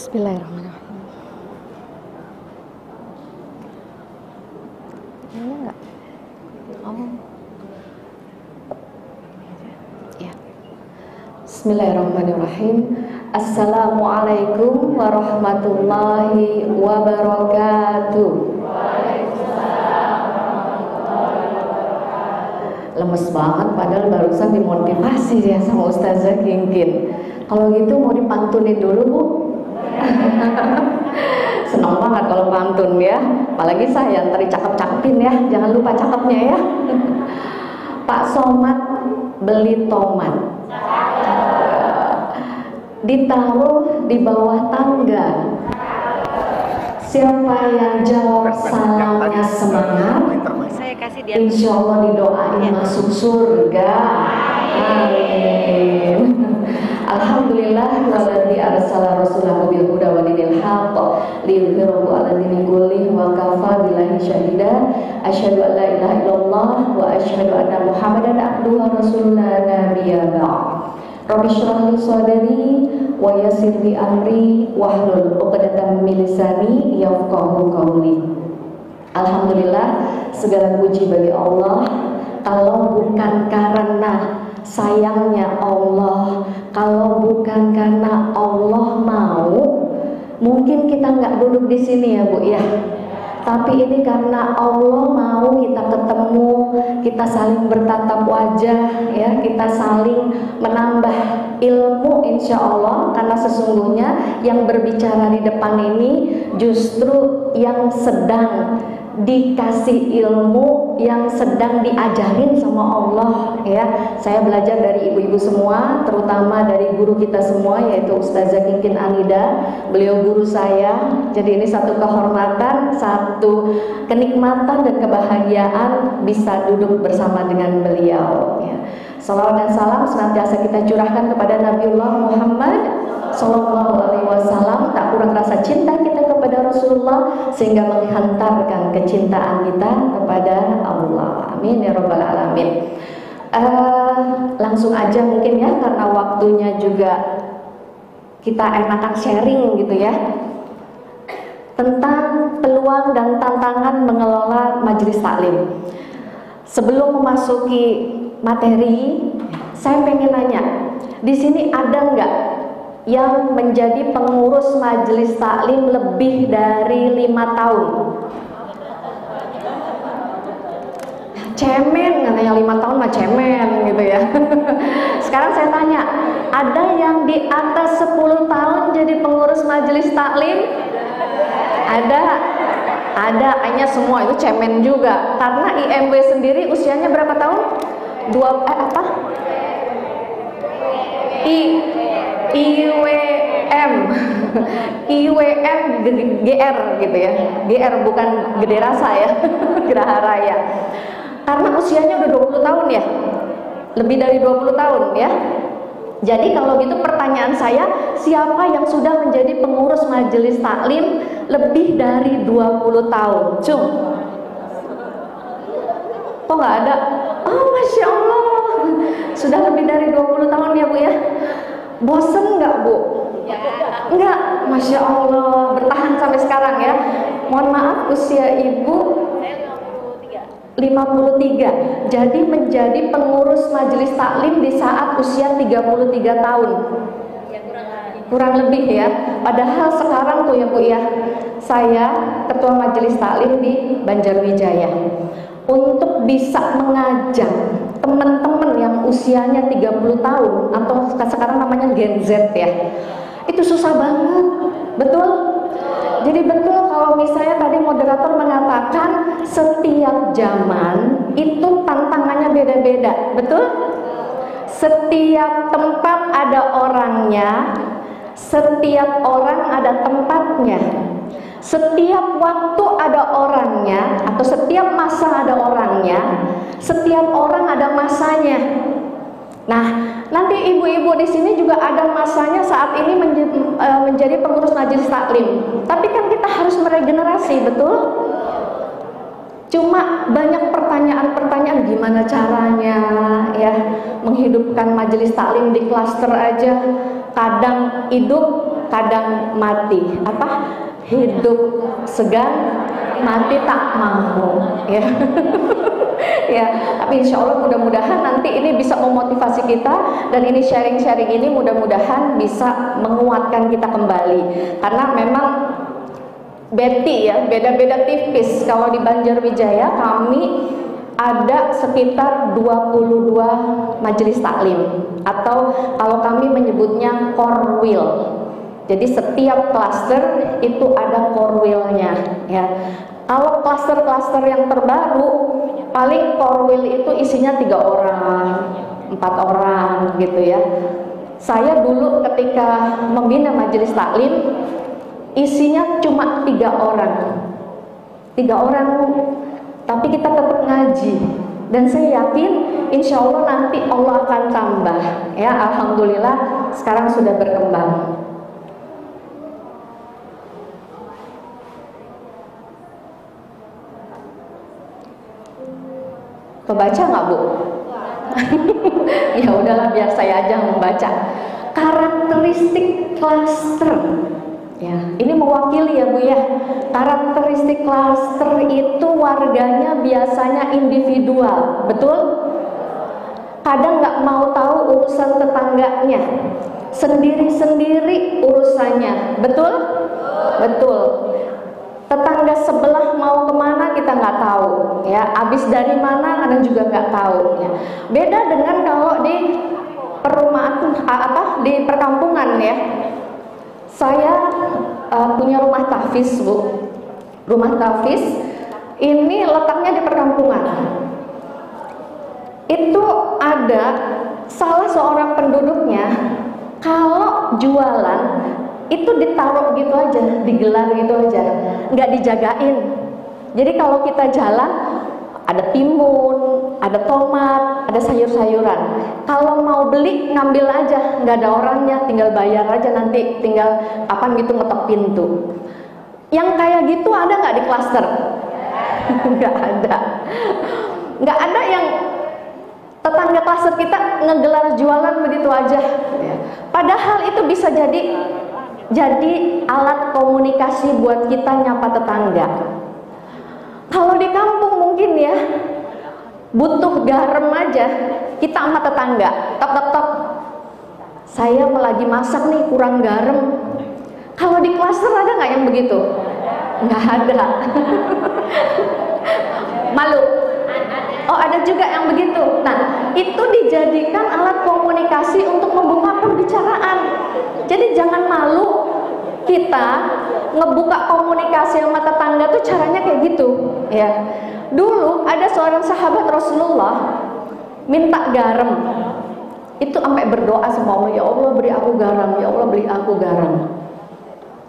Bismillahirrahmanirrahim. Ini enggak? Oh. Ya. Bismillahirrahmanirrahim. Assalamualaikum warahmatullahi wabarakatuh. Lemes banget padahal barusan dimotivasi ya sama Ustazah Kingkin. Kalau gitu mau dipantunin dulu, Bu. Senang banget kalau pantun ya. Apalagi saya tadi cakep-cakepin ya. Jangan lupa cakepnya ya. Pak Somad beli tomat, ditaruh di bawah tangga. Siapa yang jawab salamnya semangat, insya Allah didoain masuk surga. Amin. Alhamdulillah waladzi arsala rasulahu bil huda wa dinil haqq liyudhhirahu 'ala dini kullih wa kafa billahi syahida. Asyhadu an la ilaha illallah wa asyhadu anna Muhammadan abduhu wa rasuluhu la nabiyya ba'd. Rabbi shrah li sadri wa yassir li amri wahlul 'uqdatam min lisani yafqahu qawli. Alhamdulillah, segala puji bagi Allah. Kalau bukan karena sayangnya Allah, kalau bukan karena Allah mau, mungkin kita nggak duduk di sini ya Bu ya. Tapi ini karena Allah mau kita ketemu, kita saling bertatap wajah ya, kita saling menambah ilmu insya Allah. Karena sesungguhnya yang berbicara di depan ini justru yang sedang dikasih ilmu, yang sedang diajarin sama Allah ya. Saya belajar dari ibu-ibu semua, terutama dari guru kita semua yaitu Ustazah Kingkin Anida. Beliau guru saya, jadi ini satu kehormatan, satu kenikmatan dan kebahagiaan bisa duduk bersama dengan beliau ya. Salawat dan salam senantiasa kita curahkan kepada Nabiullah Muhammad Sallallahu Alaihi Wasallam. Tak kurang rasa cinta kita kepada Rasulullah sehingga menghantarkan kecintaan kita kepada Allah. Amin ya Rabbal Alamin. Langsung aja mungkin ya, karena waktunya juga kita enakan sharing gitu ya, tentang peluang dan tantangan mengelola majelis taklim. Sebelum memasuki materi, saya pengen nanya, di sini ada nggak yang menjadi pengurus majelis taklim lebih dari 5 tahun? Cemen, katanya 5 tahun mah cemen gitu ya. Sekarang saya tanya, ada yang di atas 10 tahun jadi pengurus majelis taklim? Ada, hanya semua itu cemen juga. Karena IMW sendiri usianya berapa tahun? IWM GR gitu ya. GR bukan gede rasa ya. Geraha Raya. Karena usianya udah 20 tahun ya. Lebih dari 20 tahun ya. Jadi kalau gitu pertanyaan saya, siapa yang sudah menjadi pengurus majelis taklim lebih dari 20 tahun? Cung. Kok nggak ada? Oh, Masya Allah, sudah lebih dari 20 tahun ya Bu ya. Bosen nggak Bu? Enggak, Masya Allah, bertahan sampai sekarang ya. Mohon maaf, usia Ibu 53. Jadi menjadi pengurus majelis taklim di saat usia 33 tahun. Kurang lebih ya. Padahal sekarang tuh ya Bu ya, saya ketua majelis taklim di Banjarwijaya. Untuk bisa mengajak teman-teman yang usianya 30 tahun atau sekarang namanya Gen Z ya, itu susah banget, betul? Jadi betul kalau misalnya tadi moderator mengatakan setiap zaman itu tantangannya beda-beda, betul? Setiap tempat ada orangnya, setiap orang ada tempatnya. Setiap waktu ada orangnya, atau setiap masa ada orangnya, setiap orang ada masanya. Nah, nanti ibu-ibu di sini juga ada masanya saat ini menjadi pengurus majelis taklim. Tapi kan kita harus meregenerasi, betul? Cuma banyak pertanyaan-pertanyaan gimana caranya ya menghidupkan majelis taklim di klaster aja. Kadang hidup, kadang mati, hidup segan, mati tak mau, ya. Ya, tapi insya Allah mudah-mudahan nanti ini bisa memotivasi kita, dan ini sharing-sharing ini mudah-mudahan bisa menguatkan kita kembali, karena memang Betty ya, beda-beda tipis. Kalau di Banjarwijaya kami ada sekitar 22 majelis taklim, atau kalau kami menyebutnya korwil. Jadi setiap klaster itu ada korwilnya, ya. Kalau klaster-klaster yang terbaru, paling korwil itu isinya 3 orang, 4 orang gitu ya. Saya dulu ketika membina majelis taklim, isinya cuma 3 orang. 3 orang, tapi kita tetap ngaji. Dan saya yakin insya Allah nanti Allah akan tambah. Ya, alhamdulillah sekarang sudah berkembang. Kebaca nggak Bu? Ya udahlah, biar saya aja membaca. Karakteristik klaster, ya ini mewakili ya Bu ya. Karakteristik klaster itu warganya biasanya individual, betul? Kadang nggak mau tahu urusan tetangganya, sendiri-sendiri urusannya, betul? Betul. Tetangga sebelah mau kemana kita nggak tahu, ya. Abis dari mana kadang juga nggak tahu, ya. Beda dengan kalau di perumahan di perkampungan ya. Saya punya rumah tahfiz Bu. Rumah tahfiz ini letaknya di perkampungan. Itu ada salah seorang penduduknya kalau jualan itu ditaruh gitu aja, digelar gitu aja, nggak dijagain. Jadi kalau kita jalan ada timun, ada tomat, ada sayur-sayuran. Kalau mau beli ngambil aja, nggak ada orangnya, tinggal bayar aja, nanti tinggal kapan gitu ngetok pintu. Yang kayak gitu ada nggak di klaster? Nggak ada. Nggak ada yang tetangga klaster kita ngegelar jualan begitu aja. Padahal itu bisa jadi alat komunikasi buat kita nyapa tetangga. Kalau di kampung mungkin ya, butuh garam aja, kita sama tetangga, tok. Saya lagi masak nih, kurang garam. Kalau di klaster ada nggak yang begitu? Nggak ada. Malu. Oh, ada juga yang begitu. Nah, itu dijadikan alat komunikasi untuk membuka pembicaraan. Jadi jangan malu kita ngebuka komunikasi sama tetangga tuh caranya kayak gitu, ya. Dulu ada seorang sahabat Rasulullah minta garam. Itu sampai berdoa sama Allah, ya Allah beri aku garam, ya Allah beri aku garam.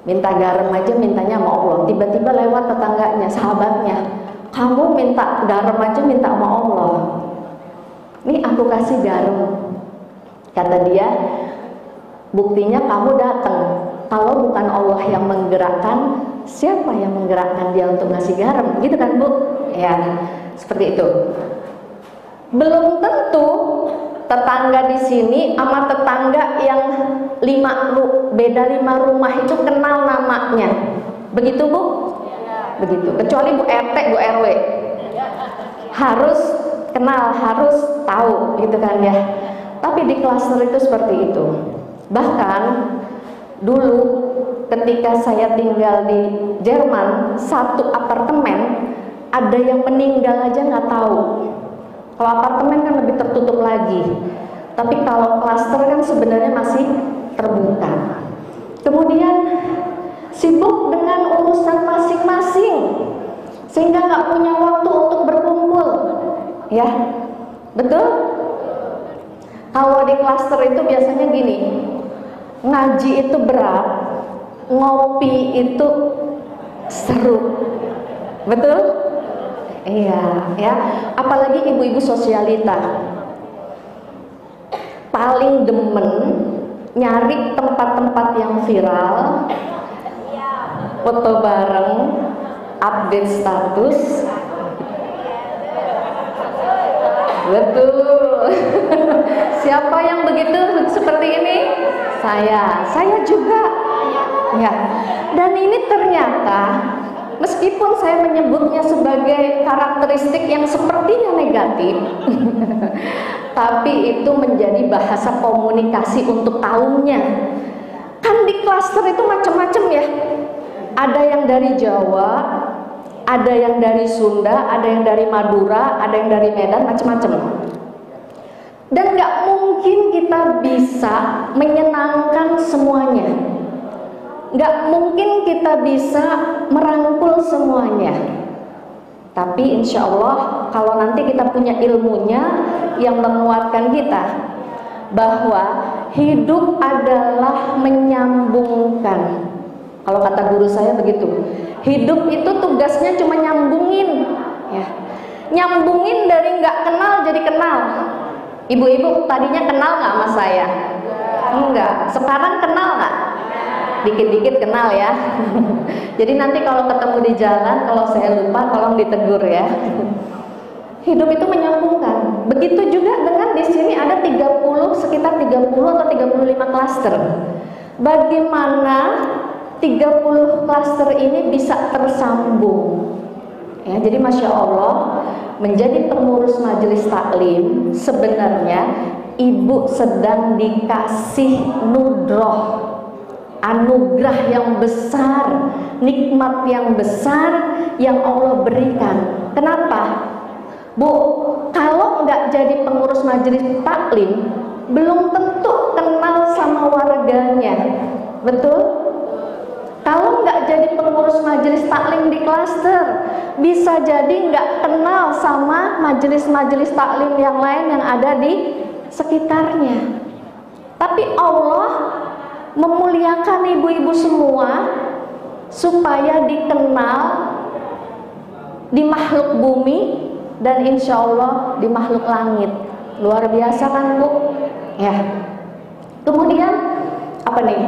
Minta garam aja mintanya sama Allah. Tiba-tiba lewat tetangganya, sahabatnya, kamu minta garam aja minta sama Allah. Nih aku kasih garam. Kata dia, buktinya kamu datang. Kalau bukan Allah yang menggerakkan, siapa yang menggerakkan dia untuk ngasih garam? Gitu kan Bu? Ya, seperti itu. Belum tentu tetangga di sini sama tetangga yang beda 5 rumah itu kenal namanya. Begitu Bu? Begitu. Kecuali Bu RT, Bu RW. Harus kenal, harus tahu gitu kan ya. Tapi di klaster itu seperti itu. Bahkan dulu ketika saya tinggal di Jerman, satu apartemen ada yang meninggal aja nggak tahu. Kalau apartemen kan lebih tertutup lagi, tapi kalau klaster kan sebenarnya masih terbuka. Kemudian sibuk dengan urusan masing-masing sehingga nggak punya waktu untuk berkumpul, ya betul? Kalau di klaster itu biasanya gini, ngaji itu berat, ngopi itu seru, betul? Iya, ya. Apalagi ibu-ibu sosialita paling demen nyari tempat-tempat yang viral, foto bareng, update status. Betul. Siapa yang begitu seperti ini? Saya juga. Ya. Dan ini ternyata meskipun saya menyebutnya sebagai karakteristik yang sepertinya negatif, tapi itu menjadi bahasa komunikasi untuk kaumnya. Kan di klaster itu macam-macam ya. Ada yang dari Jawa, ada yang dari Sunda, ada yang dari Madura, ada yang dari Medan, macam-macam. Dan nggak mungkin kita bisa menyenangkan semuanya. Nggak mungkin kita bisa merangkul semuanya. Tapi insya Allah kalau nanti kita punya ilmunya yang menguatkan kita bahwa hidup adalah menyambungkan. Kalau kata guru saya begitu, hidup itu tugasnya cuma nyambungin, ya. Nyambungin dari nggak kenal jadi kenal. Ibu-ibu tadinya kenal nggak sama saya? Enggak. Sekarang kenal nggak? Dikit-dikit kenal ya. Jadi nanti kalau ketemu di jalan, kalau saya lupa tolong ditegur ya. Hidup itu menyambungkan. Begitu juga dengan di sini ada sekitar 30 atau 35 klaster. Bagaimana 30 klaster ini bisa tersambung? Ya, jadi Masya Allah, menjadi pengurus majelis taklim sebenarnya ibu sedang dikasih nudroh, anugerah yang besar, nikmat yang besar yang Allah berikan. Kenapa? Bu, kalau nggak jadi pengurus majelis taklim, belum tentu kenal sama warganya. Betul? Kalau nggak jadi pengurus majelis taklim di klaster, bisa jadi nggak kenal sama majelis-majelis taklim yang lain yang ada di sekitarnya. Tapi Allah memuliakan ibu-ibu semua supaya dikenal di makhluk bumi dan insya Allah di makhluk langit. Luar biasa kan Bu? Ya. Kemudian apa nih?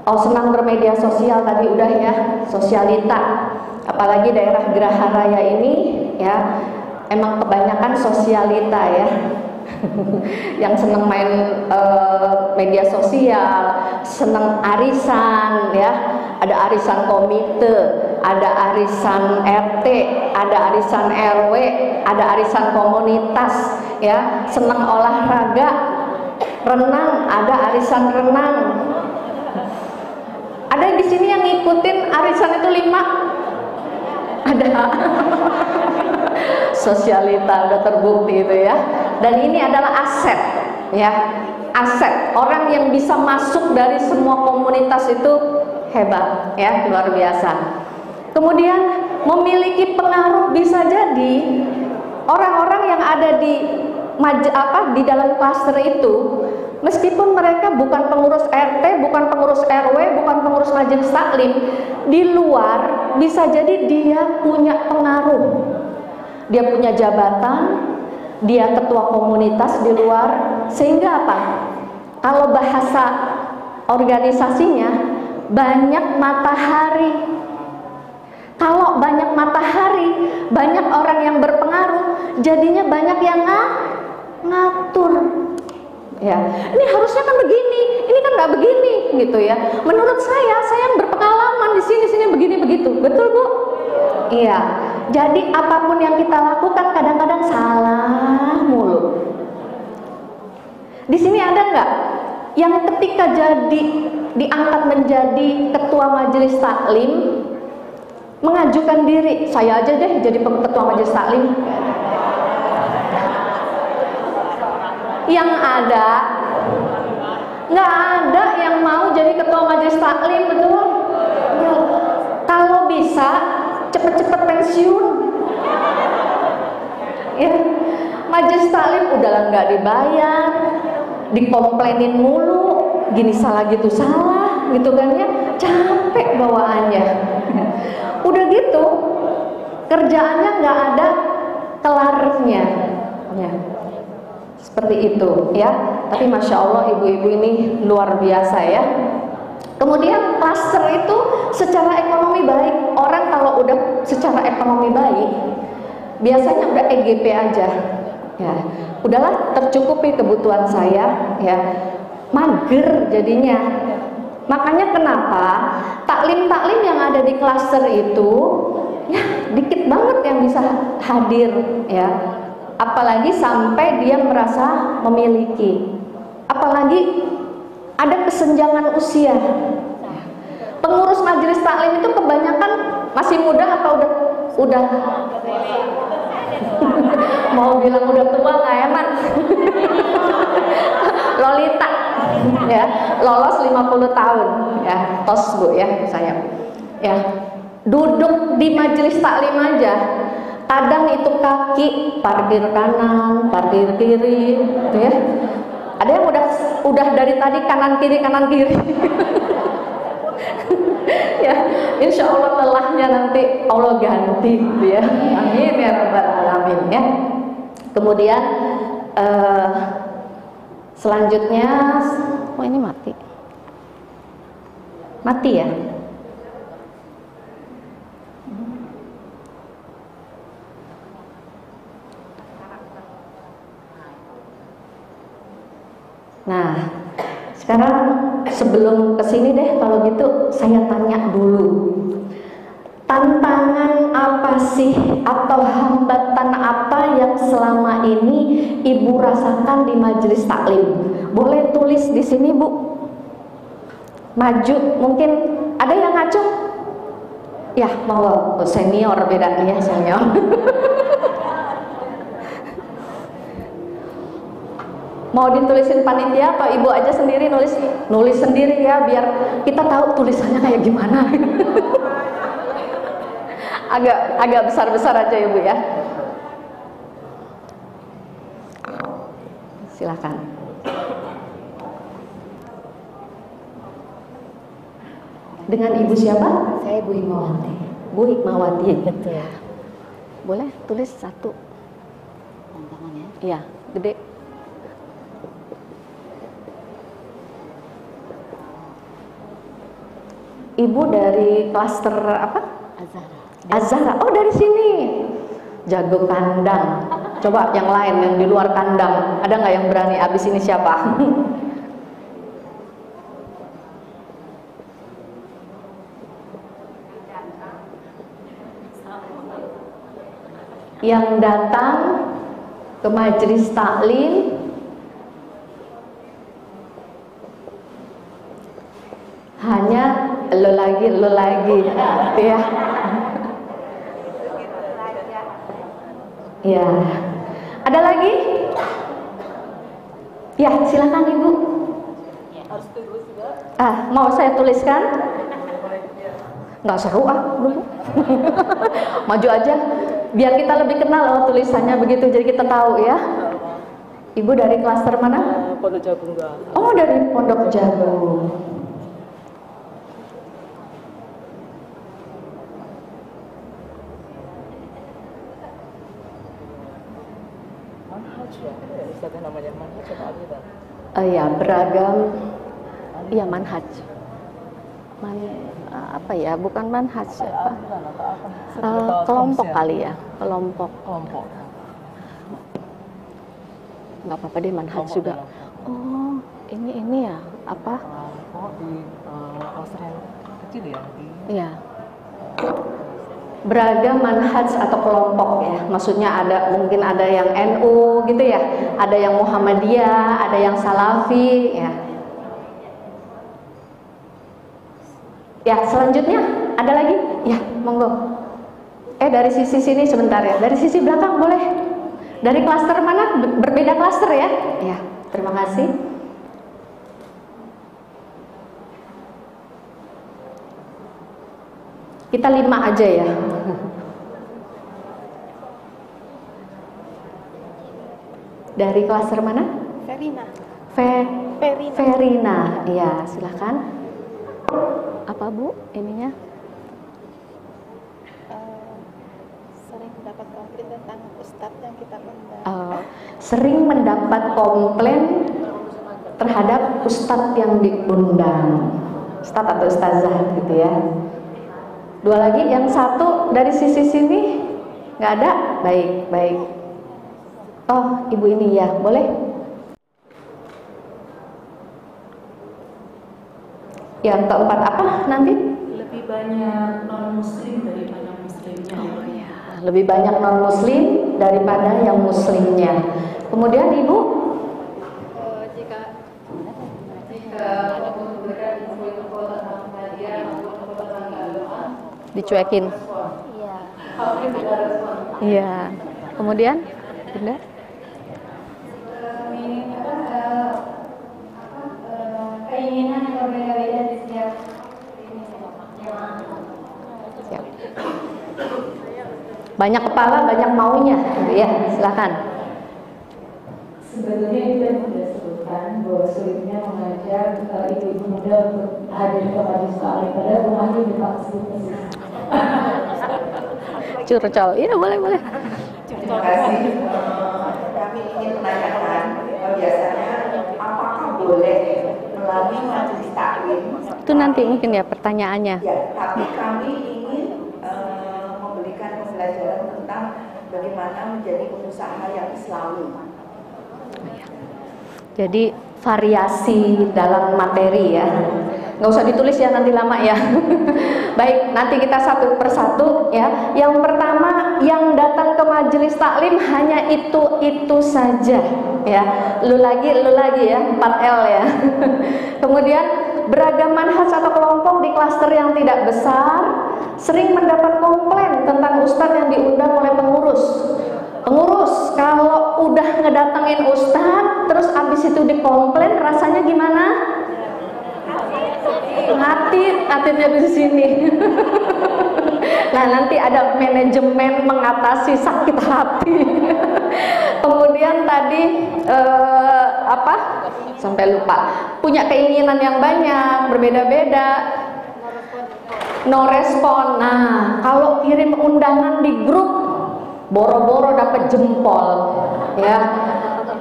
Oh, senang bermedia sosial tadi udah ya, sosialita. Apalagi daerah Geraha Raya ini ya, emang kebanyakan sosialita ya. Yang senang main media sosial, senang arisan ya. Ada arisan komite, ada arisan RT, ada arisan RW, ada arisan komunitas ya. Senang olahraga, renang, ada arisan renang. Ada di sini yang ngikutin arisan itu 5? Ada. Sosialita udah terbukti itu ya. Dan ini adalah aset ya. Aset. Orang yang bisa masuk dari semua komunitas itu hebat ya, luar biasa. Kemudian memiliki pengaruh, bisa jadi orang-orang yang ada di dalam klaster itu, meskipun mereka bukan pengurus RT, bukan pengurus RW, bukan pengurus majelis taklim, di luar bisa jadi dia punya pengaruh. Dia punya jabatan, dia ketua komunitas di luar, sehingga apa? Kalau bahasa organisasinya banyak matahari. Kalau banyak matahari, banyak orang yang berpengaruh, jadinya banyak yang ngatur. Ya, ini harusnya kan begini, ini kan nggak begini, gitu ya. Menurut saya yang berpengalaman di sini begini begitu, betul Bu? Iya. Jadi apapun yang kita lakukan kadang-kadang salah mulu. Di sini ada nggak yang ketika diangkat menjadi ketua majelis taklim mengajukan diri, saya aja deh jadi ketua majelis taklim? Yang ada nggak ada yang mau jadi ketua majelis taklim, betul? Kalau bisa cepet-cepet pensiun ya. Majelis taklim udahlah nggak dibayar, dikomplainin mulu, gini salah gitu salah gitu kan ya, capek bawaannya. Udah gitu kerjaannya nggak ada kelarnya ya. Seperti itu ya. Tapi Masya Allah ibu-ibu ini luar biasa ya. Kemudian klaster itu secara ekonomi baik. Orang kalau udah secara ekonomi baik, biasanya udah EGP aja ya. Udahlah tercukupi kebutuhan saya ya. Mager jadinya. Makanya kenapa taklim-taklim yang ada di klaster itu ya dikit banget yang bisa hadir ya. Apalagi sampai dia merasa memiliki. Apalagi ada kesenjangan usia. Pengurus majelis taklim itu kebanyakan masih muda atau udah mau bilang udah tua nggak ya, Man? Lolita ya, lolos 50 tahun ya, tos Bu ya saya. Ya, duduk di majelis taklim aja kadang itu kaki parkir kanan, parkir kiri gitu ya. Ada yang udah dari tadi kanan kiri ya, insya Allah lelahnya nanti Allah ganti gitu ya, amin ya rabbal alamin ya. Kemudian selanjutnya, oh ini mati ya. Nah, sekarang sebelum kesini deh, kalau gitu saya tanya dulu, tantangan apa sih atau hambatan apa yang selama ini Ibu rasakan di majelis taklim? Boleh tulis di sini Bu. Maju, mungkin ada yang ngacung? Ya, mau senior bedanya senior. Mau ditulisin panitia atau ibu aja sendiri nulis sendiri ya, biar kita tahu tulisannya kayak gimana. agak besar aja ibu ya. Silakan. Dengan ibu siapa? Saya Bu Hikmawati. Bu Hikmawati. Betul. Boleh tulis satu. Tantangannya? Iya, gede. Ibu dari klaster apa? Azhara. Oh, dari sini. Jago kandang. Coba yang lain yang di luar kandang. Ada nggak yang berani? Abis ini siapa? Yang datang ke majelis taklim hanya lo lagi ya. Ya. Ada lagi? Ya, silakan Ibu. Mau saya tuliskan? Nggak seru dulu. Maju aja biar kita lebih kenal tulisannya begitu, jadi kita tahu ya. Ibu dari klaster mana? Pondok Jagung. Oh, dari Pondok Jagung. Namanya manhaj atau aliran? Ya, beragam. Iya, manhaj. Apa ya? Bukan manhaj apa? Kelompok kali ya, kelompok. Nggak apa-apa deh, manhaj juga. Oh, ini ya, apa? Di klaster yang kecil ya? Iya. Beragam manhaj atau kelompok ya, maksudnya mungkin ada yang NU gitu ya, ada yang Muhammadiyah, ada yang Salafi ya. Ya, selanjutnya ada lagi? Ya, monggo. Dari sisi sini sebentar ya, dari sisi belakang boleh. Dari klaster mana? Berbeda klaster ya? Ya, terima kasih. Kita 5 aja ya. Dari klaster mana? Verina. Verina. Iya, silakan. Apa Bu ininya? Sering mendapat komplain tentang ustadz yang kita undang. Sering mendapat komplain terhadap ustadz yang diundang. Ustadz atau ustazah gitu ya. 2 lagi, yang satu dari sisi sini nggak ada? Baik. Oh, ibu ini ya, boleh? Yang keempat apa nanti? lebih banyak non muslim daripada muslimnya. Oh ya, lebih banyak non muslim daripada yang muslimnya. Kemudian Ibu, Jika dicuekin. iya, Iya. Kemudian, Bunda? Keinginan yang berbeda-beda di setiap Siap. Banyak kepala, banyak maunya, gitu ya. Silakan. sebetulnya itu yang sudah sebutkan bahwa sulitnya mengajak ibu-ibu muda untuk hadir ke majelis taklim padahal rumahnya divaksin. Curcol. Iya, boleh. Terima kasih. Kami ingin menanyakan biasanya apakah boleh melalui majelis taklim? Itu nanti mungkin ya pertanyaannya. Ya, tapi kami ingin memberikan pembelajaran tentang bagaimana menjadi pengusaha yang Islami. Jadi variasi dalam materi ya. Nggak usah ditulis ya, nanti lama ya. Baik, nanti kita satu persatu ya. Yang pertama, yang datang ke majelis taklim hanya itu saja ya. Lu lagi ya, 4L ya. Kemudian beragam manhaj atau kelompok di klaster yang tidak besar sering mendapat komplain tentang ustadz yang diundang oleh pengurus. Pengurus kalau udah ngedatengin ustadz terus abis itu dikomplain, rasanya gimana? Hatinya di sini. Nah, nanti ada manajemen mengatasi sakit hati. Kemudian tadi sampai lupa, punya keinginan yang banyak, berbeda-beda, no respon. Nah, kalau kirim undangan di grup, boro-boro dapat jempol, ya,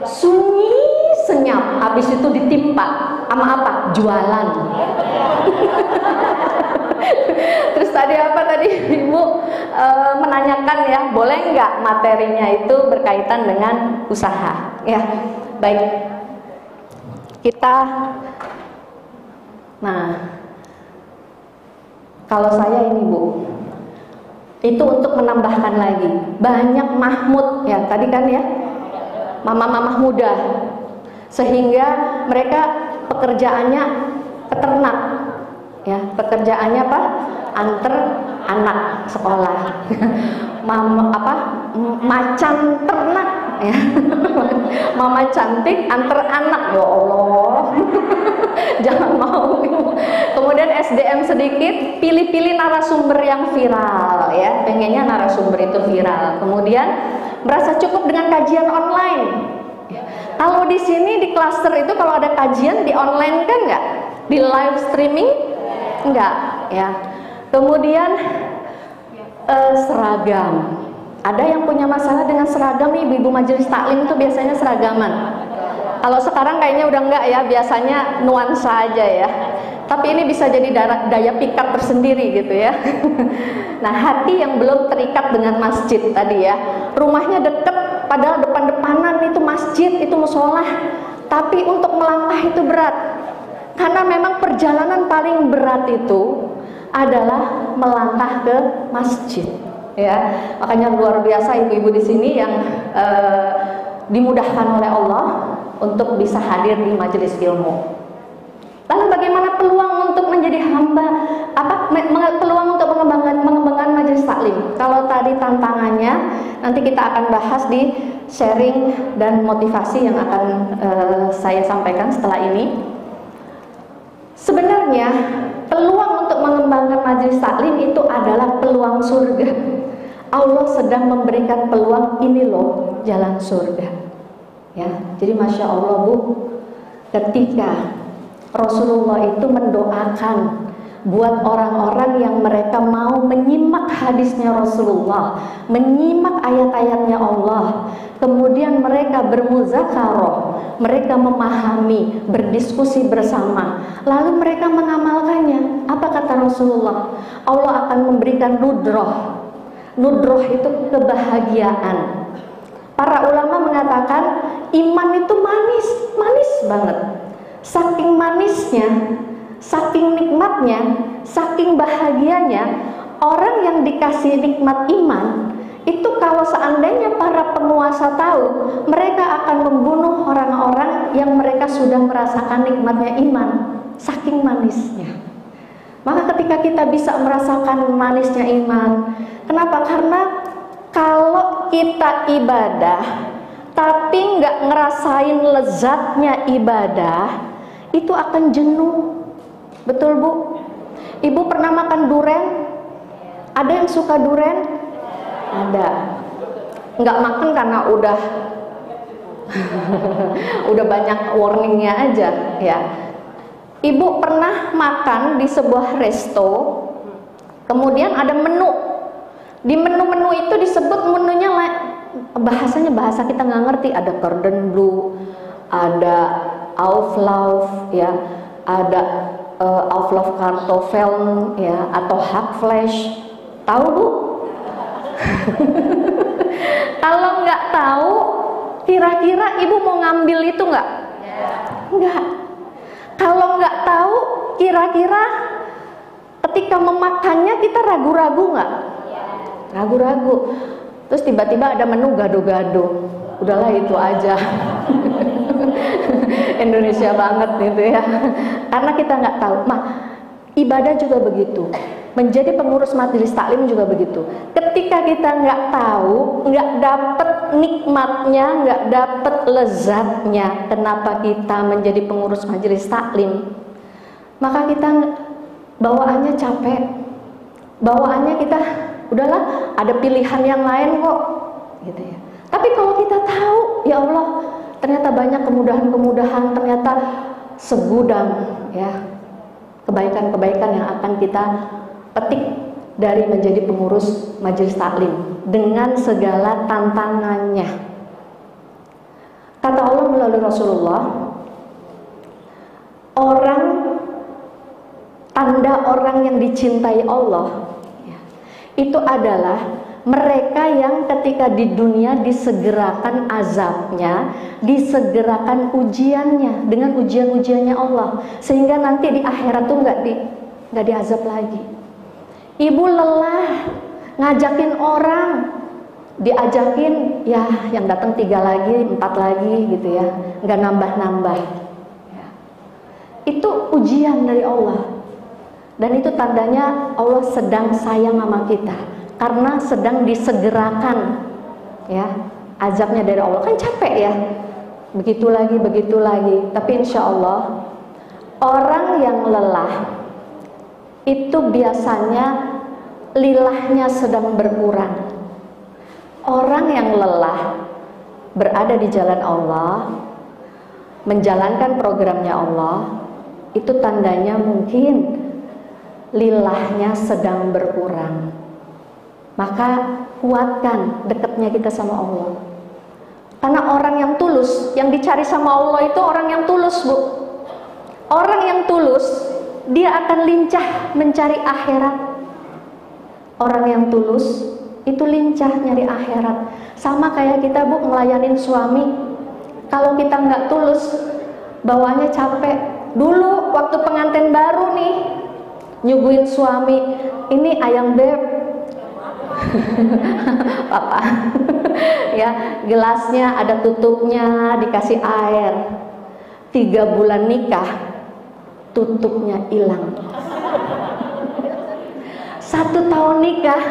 sunyi senyap, habis itu ditimpa sama apa? Jualan. Terus tadi Ibu menanyakan ya, boleh nggak materinya itu berkaitan dengan usaha? Ya, baik. Kalau saya ini Bu, itu untuk menambahkan lagi, banyak Mahmud ya, tadi kan ya, mama-mama muda, sehingga mereka pekerjaannya peternak, ya, pekerjaannya apa? Antar anak sekolah, macan ternak, ya, mama cantik antar anak, ya Allah, jangan mau. Kemudian SDM sedikit, pilih-pilih narasumber yang viral, ya, pengennya narasumber itu viral. Kemudian merasa cukup dengan kajian online. Kalau di sini di klaster itu kalau ada kajian di online kan nggak? Di live streaming nggak, ya. Kemudian seragam. Ada yang punya masalah dengan seragam nih, ibu-ibu majelis taklim itu biasanya seragaman. Kalau sekarang kayaknya udah enggak ya, biasanya nuansa aja ya. Tapi ini bisa jadi daya pikat tersendiri gitu ya. Nah, hati yang belum terikat dengan masjid tadi ya. Rumahnya deket, padahal depan-depanan itu masjid, itu musolah. Tapi untuk melangkah itu berat. Karena memang perjalanan paling berat itu adalah melangkah ke masjid. Ya, makanya luar biasa ibu-ibu di sini yang dimudahkan oleh Allah untuk bisa hadir di majelis ilmu. Lalu bagaimana peluang untuk menjadi hamba? Peluang untuk mengembangkan majelis taklim? Kalau tadi tantangannya, nanti kita akan bahas di sharing dan motivasi yang akan saya sampaikan setelah ini. Sebenarnya peluang untuk mengembangkan majelis taklim itu adalah peluang surga. Allah sedang memberikan peluang, ini loh jalan surga. Ya, jadi Masya Allah Bu, ketika Rasulullah itu mendoakan buat orang-orang yang mereka mau menyimak hadisnya Rasulullah, menyimak ayat-ayatnya Allah, kemudian mereka bermuzakarah, mereka memahami, berdiskusi bersama, lalu mereka mengamalkannya. Apa kata Rasulullah? Allah akan memberikan nudroh. Nudroh itu kebahagiaan. Para ulama mengatakan iman itu manis, manis banget. Saking manisnya, saking nikmatnya, saking bahagianya, orang yang dikasih nikmat iman itu kalau seandainya para penguasa tahu, mereka akan membunuh orang-orang yang mereka sudah merasakan nikmatnya iman, saking manisnya. Maka ketika kita bisa merasakan manisnya iman, kenapa? Karena kalau kita ibadah tapi nggak ngerasain lezatnya ibadah, itu akan jenuh. Betul Bu? Ibu pernah makan duren? Ada yang suka duren? Ada. Nggak makan karena udah udah banyak warningnya aja ya. Ibu pernah makan di sebuah resto, kemudian ada menu. Di menu-menu itu disebut menunya bahasanya bahasa kita nggak ngerti. Ada cordon bleu, ada auflauf ya, ada auflauf kartoffeln ya, atau hackfleisch. Tahu Bu? Kalau nggak tahu, kira-kira ibu mau ngambil itu nggak? Nggak. Kalau nggak tahu, kira-kira ketika memakannya kita ragu-ragu nggak? Ragu-ragu. Terus tiba-tiba ada menu gado-gado. Udahlah itu aja. Indonesia banget gitu ya. Karena kita nggak tahu. Nah, ibadah juga begitu. Menjadi pengurus majelis taklim juga begitu. Ketika kita nggak tahu, nggak dapet nikmatnya, nggak dapet lezatnya, kenapa kita menjadi pengurus majelis taklim, maka kita bawaannya capek, bawaannya kita udahlah ada pilihan yang lain kok, gitu ya. Tapi kalau kita tahu, ya Allah, ternyata banyak kemudahan-kemudahan, ternyata segudang ya kebaikan-kebaikan yang akan kita petik dari menjadi pengurus majelis taklim dengan segala tantangannya. Kata Allah melalui Rasulullah, tanda orang yang dicintai Allah ya, itu adalah mereka yang ketika di dunia disegerakan azabnya, disegerakan ujiannya dengan ujian-ujiannya Allah, sehingga nanti di akhirat tuh nggak diazab lagi. Ibu lelah ngajakin orang, diajakin ya yang datang 3 lagi, 4 lagi gitu ya, nggak nambah-nambah ya. Itu ujian dari Allah, dan itu tandanya Allah sedang sayang sama kita karena sedang disegerakan ya azabnya dari Allah. Kan capek ya, begitu lagi, tapi insya Allah orang yang lelah itu biasanya lilahnya sedang berkurang. Orang yang lelah berada di jalan Allah, menjalankan programnya Allah, itu tandanya mungkin lilahnya sedang berkurang. Maka kuatkan dekatnya kita sama Allah. Karena orang yang tulus, yang dicari sama Allah itu orang yang tulus, Bu. Orang yang tulus, dia akan lincah mencari akhirat. Orang yang tulus itu lincah nyari akhirat. Sama kayak kita Bu ngelayanin suami. Kalau kita nggak tulus, bawaannya capek. Dulu waktu pengantin baru nih, nyuguhin suami, ini ayam beb, papa, ya gelasnya ada tutupnya, dikasih air. 3 bulan nikah, tutupnya hilang. 1 tahun nikah,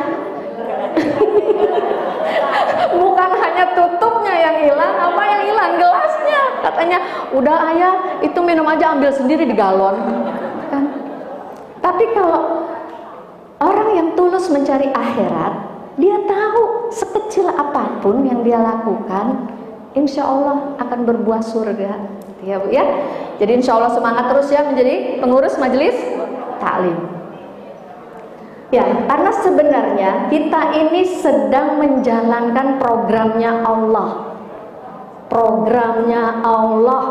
bukan hanya tutupnya yang hilang, apa yang hilang? Gelasnya. Katanya, udah ayah, itu minum aja, ambil sendiri di galon. Kan? Tapi kalau orang yang tulus mencari akhirat, dia tahu sekecil apapun yang dia lakukan, insya Allah akan berbuah surga. Ya Bu ya. Jadi insya Allah semangat terus ya menjadi pengurus majelis taklim. Ya, karena sebenarnya kita ini sedang menjalankan programnya Allah. Programnya Allah,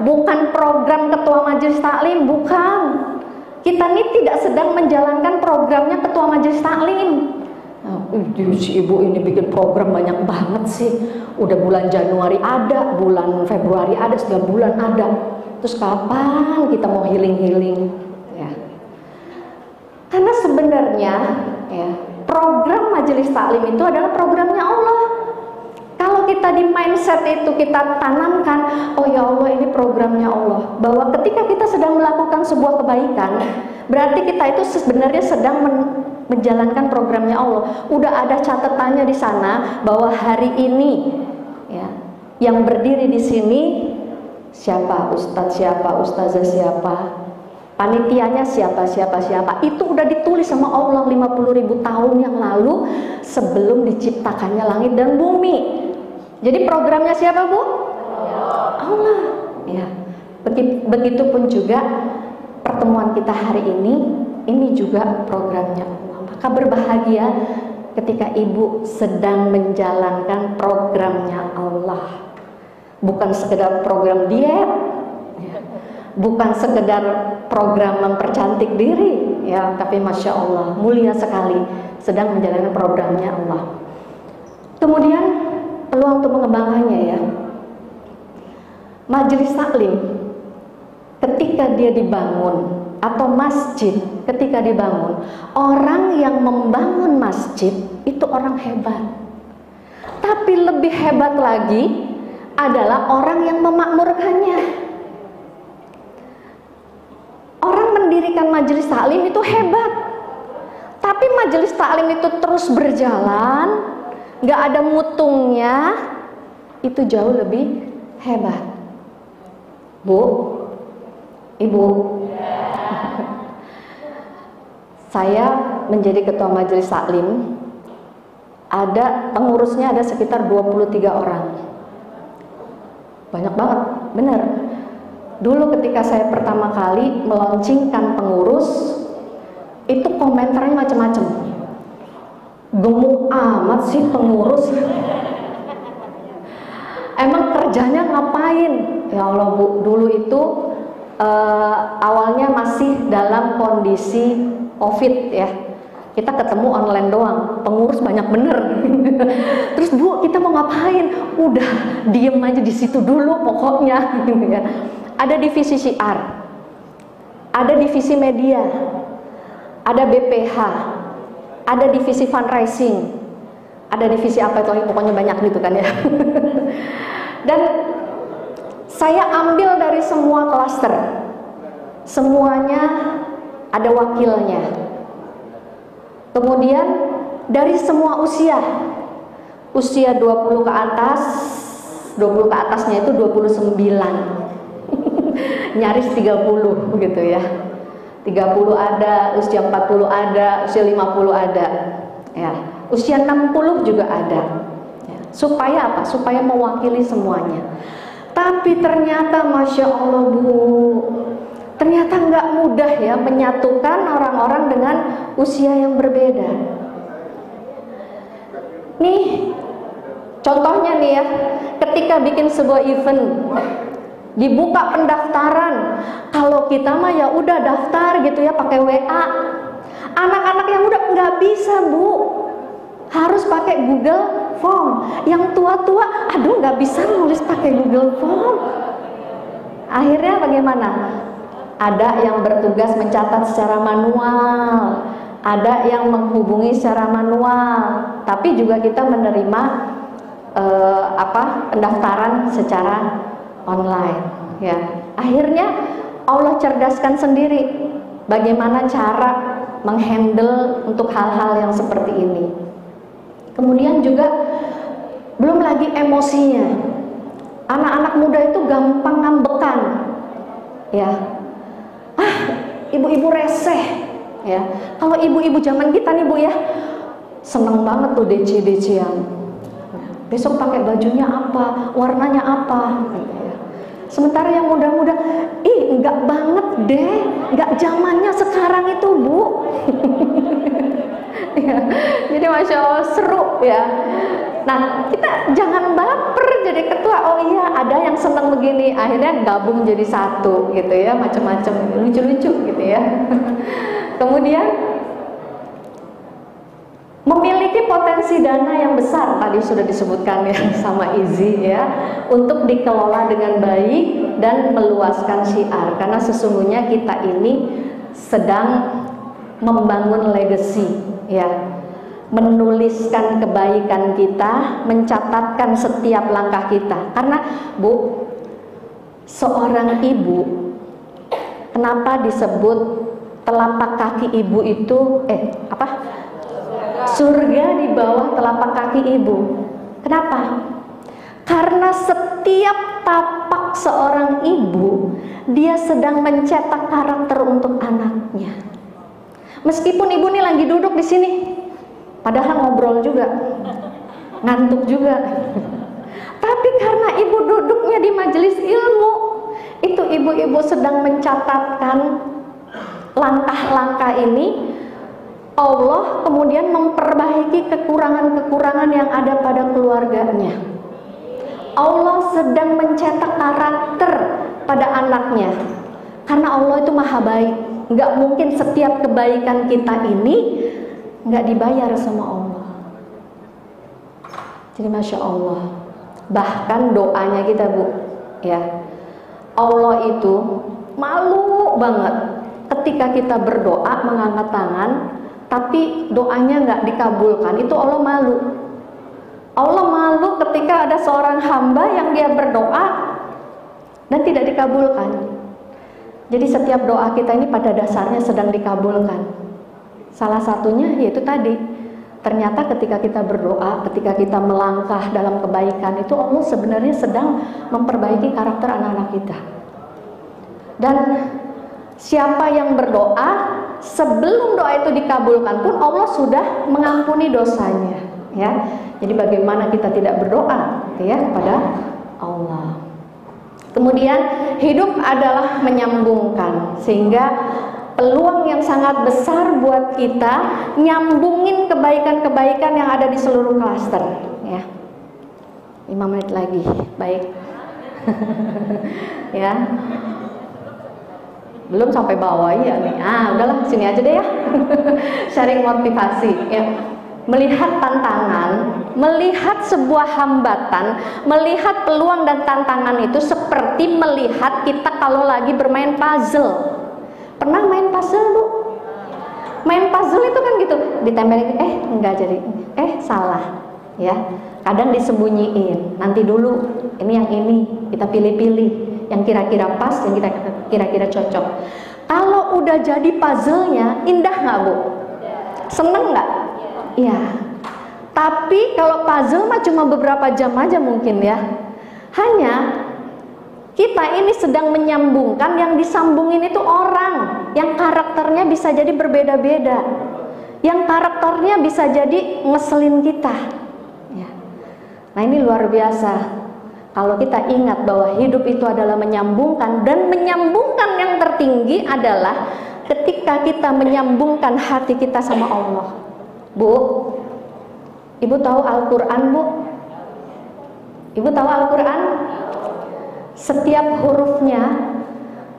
bukan program ketua majelis taklim, bukan. Kita ini tidak sedang menjalankan programnya ketua majelis taklim. Si ibu ini bikin program banyak banget sih. Udah bulan Januari ada, bulan Februari ada, setiap bulan ada. Terus kapan kita mau healing ya? Karena sebenarnya ya, program majelis taklim itu adalah programnya Allah. Kalau kita di mindset itu kita tanamkan, oh ya Allah ini programnya Allah, bahwa ketika kita sedang melakukan sebuah kebaikan, berarti kita itu sebenarnya sedang menjalankan programnya Allah. Udah ada catatannya di sana bahwa hari ini ya, yang berdiri di sini siapa, ustadz siapa, ustazah siapa, panitianya siapa. Itu udah ditulis sama Allah 50.000 tahun yang lalu sebelum diciptakannya langit dan bumi. Jadi programnya siapa, Bu? Allah. Ya. Begitupun juga pertemuan kita hari ini juga programnya Allah. Maka berbahagia ketika Ibu sedang menjalankan programnya Allah. Bukan sekedar program diet, ya. Bukan sekedar program mempercantik diri, ya, tapi Masya Allah, mulia sekali sedang menjalankan programnya Allah. Kemudian peluang untuk mengembangkannya ya, majelis taklim ketika dia dibangun atau masjid ketika dibangun, orang yang membangun masjid itu orang hebat. Tapi lebih hebat lagi adalah orang yang memakmurkannya. Orang mendirikan majelis taklim itu hebat, tapi majelis taklim itu terus berjalan, nggak ada mutungnya, itu jauh lebih hebat. Bu, Ibu, saya menjadi ketua majelis taklim, ada pengurusnya ada sekitar 23 orang. Banyak banget, bener. Dulu ketika saya pertama kali meluncurkan pengurus, itu komentarnya macam-macam. Gemuk amat sih pengurus. Emang kerjanya ngapain? Ya Allah Bu, dulu itu awalnya masih dalam kondisi COVID ya. Kita ketemu online doang, pengurus banyak bener. Terus Bu, kita mau ngapain? Udah diem aja di situ dulu pokoknya. Gitu ya. Ada divisi syiar, ada divisi media, ada BPH, ada divisi fundraising, ada divisi apa itu, pokoknya banyak gitu kan ya. Dan saya ambil dari semua klaster, semuanya ada wakilnya. Kemudian dari semua usia 20 ke atas, 20 ke atasnya itu 29. Nyaris 30 begitu ya. 30 ada, usia 40 ada, usia 50 ada. Ya, usia 60 juga ada. Ya. Supaya apa? Supaya mewakili semuanya. Tapi ternyata Masya Allah Bu, ternyata nggak mudah ya menyatukan orang-orang dengan usia yang berbeda. Nih, contohnya nih ya, ketika bikin sebuah event, dibuka pendaftaran. Kalau kita mah ya udah daftar gitu ya pakai WA. Anak-anak yang muda nggak bisa Bu, harus pakai Google Form. Yang tua-tua, aduh nggak bisa nulis pakai Google Form. Akhirnya bagaimana? Ada yang bertugas mencatat secara manual, ada yang menghubungi secara manual, tapi juga kita menerima pendaftaran secara online. Ya, akhirnya Allah cerdaskan sendiri bagaimana cara menghandle untuk hal-hal yang seperti ini. Kemudian juga belum lagi emosinya. Anak-anak muda itu gampang ngambekan. Ya. Ibu-ibu reseh. Ya. Kalau ibu-ibu zaman kita nih Bu ya, seneng banget tuh DC-DC-an. Besok pakai bajunya apa, warnanya apa. Sementara yang muda-muda, enggak banget deh, enggak zamannya sekarang itu Bu. Ya, jadi Masya Allah seru ya. Nah, kita jangan baper jadi ketua. Oh iya, ada yang senang begini, akhirnya gabung jadi satu gitu ya, macam-macam, lucu-lucu gitu ya. Kemudian memiliki potensi dana yang besar, tadi sudah disebutkan ya sama Izzy ya, untuk dikelola dengan baik dan meluaskan syiar, karena sesungguhnya kita ini sedang membangun legacy ya, menuliskan kebaikan kita, mencatatkan setiap langkah kita. Karena Bu, seorang ibu, kenapa disebut telapak kaki ibu itu surga di bawah telapak kaki ibu? Kenapa? Karena setiap tapak seorang ibu, dia sedang mencetak karakter untuk anaknya. Meskipun ibu ini lagi duduk di sini, padahal ngobrol juga, ngantuk juga. Tapi karena ibu duduknya di majelis ilmu, itu ibu-ibu sedang mencatatkan langkah-langkah ini. Allah kemudian memperbaiki kekurangan-kekurangan yang ada pada keluarganya. Allah sedang mencetak karakter pada anaknya. Karena Allah itu maha baik. Nggak mungkin setiap kebaikan kita ini nggak dibayar sama Allah. Jadi Masya Allah. Bahkan doanya kita Bu, ya, Allah itu malu banget ketika kita berdoa mengangkat tangan, tapi doanya nggak dikabulkan. Itu Allah malu. Allah malu ketika ada seorang hamba yang dia berdoa dan tidak dikabulkan. Jadi setiap doa kita ini pada dasarnya sedang dikabulkan. Salah satunya yaitu tadi, ternyata ketika kita berdoa, ketika kita melangkah dalam kebaikan, itu Allah sebenarnya sedang memperbaiki karakter anak-anak kita. Dan siapa yang berdoa, sebelum doa itu dikabulkan pun Allah sudah mengampuni dosanya, ya. Jadi bagaimana kita tidak berdoa, ya, kepada Allah. Kemudian hidup adalah menyambungkan, sehingga peluang yang sangat besar buat kita nyambungin kebaikan-kebaikan yang ada di seluruh klaster, ya. 5 menit lagi, baik. Ya. Belum sampai bawah ya nih. Udahlah, sini aja deh ya. Sharing motivasi ya. Melihat tantangan, melihat sebuah hambatan, melihat peluang dan tantangan itu seperti melihat kita kalau lagi bermain puzzle. Pernah main puzzle, Bu? Main puzzle itu kan gitu, ditempelin, enggak jadi, salah, ya. Kadang disembunyiin, nanti dulu, ini yang ini, kita pilih-pilih, yang kira-kira pas, yang kira-kira cocok. Kalau udah jadi puzzle-nya, indah nggak, Bu? Seneng nggak? Iya. Tapi kalau puzzle mah cuma beberapa jam aja mungkin ya. Hanya kita ini sedang menyambungkan, yang disambungin itu orang yang karakternya bisa jadi berbeda-beda, yang karakternya bisa jadi ngeselin kita ya. Nah ini luar biasa kalau kita ingat bahwa hidup itu adalah menyambungkan, dan menyambungkan yang tertinggi adalah ketika kita menyambungkan hati kita sama Allah. Bu, Ibu tahu Al-Quran, Bu? Ibu tahu Al-Quran? Setiap hurufnya,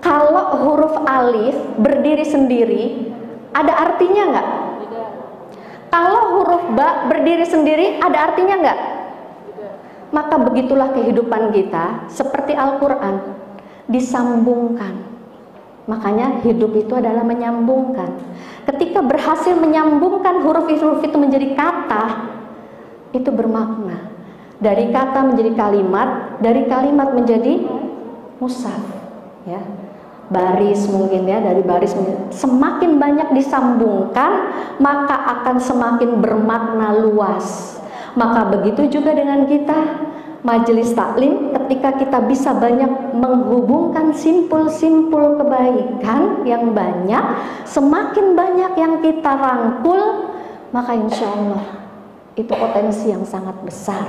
kalau huruf alif berdiri sendiri, ada artinya nggak? Kalau huruf ba berdiri sendiri, ada artinya nggak? Maka begitulah kehidupan kita, seperti Al-Quran, disambungkan. Makanya hidup itu adalah menyambungkan. Ketika berhasil menyambungkan huruf-huruf itu menjadi kata, itu bermakna. Dari kata menjadi kalimat, dari kalimat menjadi mushaf, ya. Baris mungkin ya, dari baris semakin banyak disambungkan, maka akan semakin bermakna luas. Maka begitu juga dengan kita, majelis taklim, ketika kita bisa banyak menghubungkan simpul-simpul kebaikan yang banyak, semakin banyak yang kita rangkul, maka insya Allah itu potensi yang sangat besar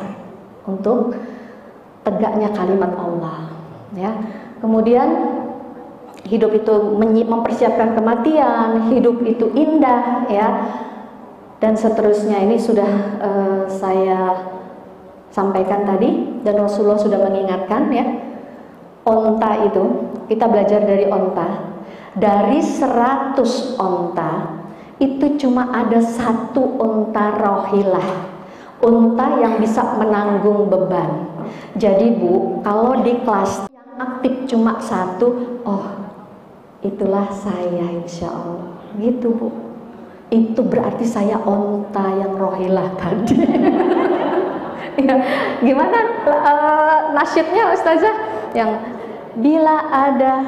untuk tegaknya kalimat Allah, ya. Kemudian hidup itu mempersiapkan kematian, hidup itu indah, ya, dan seterusnya. Ini sudah saya sampaikan tadi, dan Rasulullah sudah mengingatkan, ya. Onta itu, kita belajar dari onta. Dari 100 onta, itu cuma ada satu unta rohilah, unta yang bisa menanggung beban. Jadi Bu, kalau di kelas yang aktif cuma satu, oh itulah saya insya Allah, gitu Bu. Itu berarti saya unta yang rohilah tadi. Ya, gimana nasyidnya Ustazah? Yang bila ada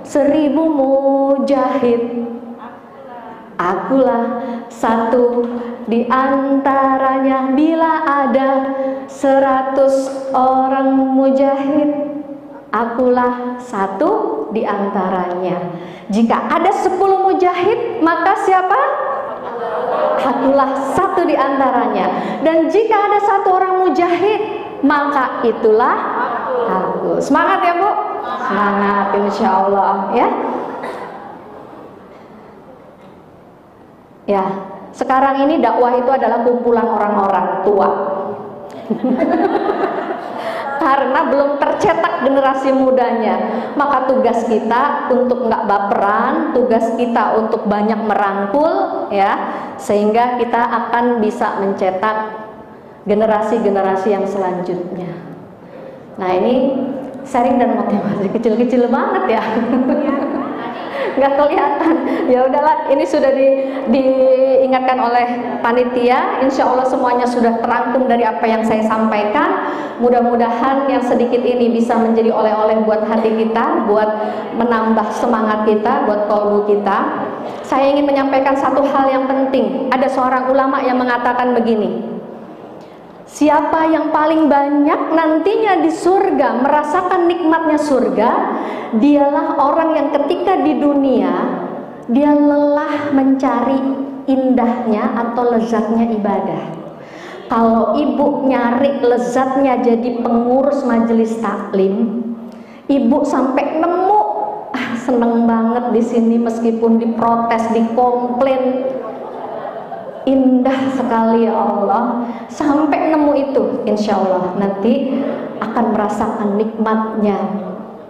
seribu mujahid, akulah satu di antaranya. Bila ada 100 orang mujahid, akulah satu di antaranya. Jika ada 10 mujahid, maka siapa? Akulah satu di antaranya. Dan jika ada 1 orang mujahid, maka itulah aku. Semangat ya Bu? Semangat insya Allah ya. Ya, sekarang ini dakwah itu adalah kumpulan orang-orang tua. Karena belum tercetak generasi mudanya, maka tugas kita untuk nggak baperan, tugas kita untuk banyak merangkul ya, sehingga kita akan bisa mencetak generasi-generasi yang selanjutnya. Nah ini sharing dan motivasi kecil-kecil banget ya. Nggak kelihatan. Ya udahlah, ini sudah diingatkan oleh panitia. Insya Allah semuanya sudah terangkum dari apa yang saya sampaikan. Mudah-mudahan yang sedikit ini bisa menjadi oleh-oleh buat hati kita, buat menambah semangat kita, buat kolbu kita. Saya ingin menyampaikan satu hal yang penting. Ada seorang ulama yang mengatakan begini, siapa yang paling banyak nantinya di surga merasakan nikmatnya surga, dialah orang yang ketika di dunia dia lelah mencari indahnya atau lezatnya ibadah. Kalau ibu nyari lezatnya jadi pengurus majelis taklim, ibu sampai nemu, seneng banget di sini meskipun diprotes, dikomplain, indah sekali ya Allah, sampai nemu itu, insya Allah nanti akan merasakan nikmatnya,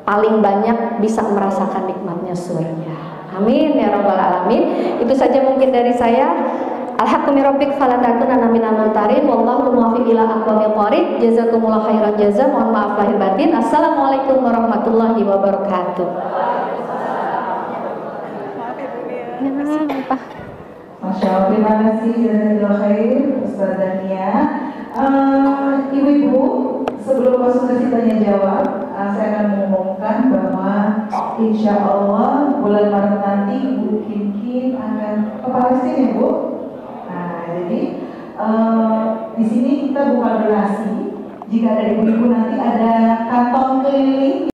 paling banyak bisa merasakan nikmatnya surga. Amin ya rabbal alamin. Itu saja mungkin dari saya. Alhaqqu min rabbik fala takunanna minal mumtarin, wallahu muwaffiq ila aqwamit thoriq. Jazakumullah khairan jazaa. Mohon maaf lahir batin. Assalamualaikum warahmatullahi wabarakatuh. Masya Allah, terima kasih jazakallahu khair Ustazah Nia. Ibu-ibu, sebelum masuk ke tanya jawab, saya akan mengumumkan bahwa insya Allah bulan Maret nanti Bu Kim akan ke Palestina ya Bu. Nah, jadi di sini kita buka donasi. Jika ada ibu-ibu nanti ada kantong keliling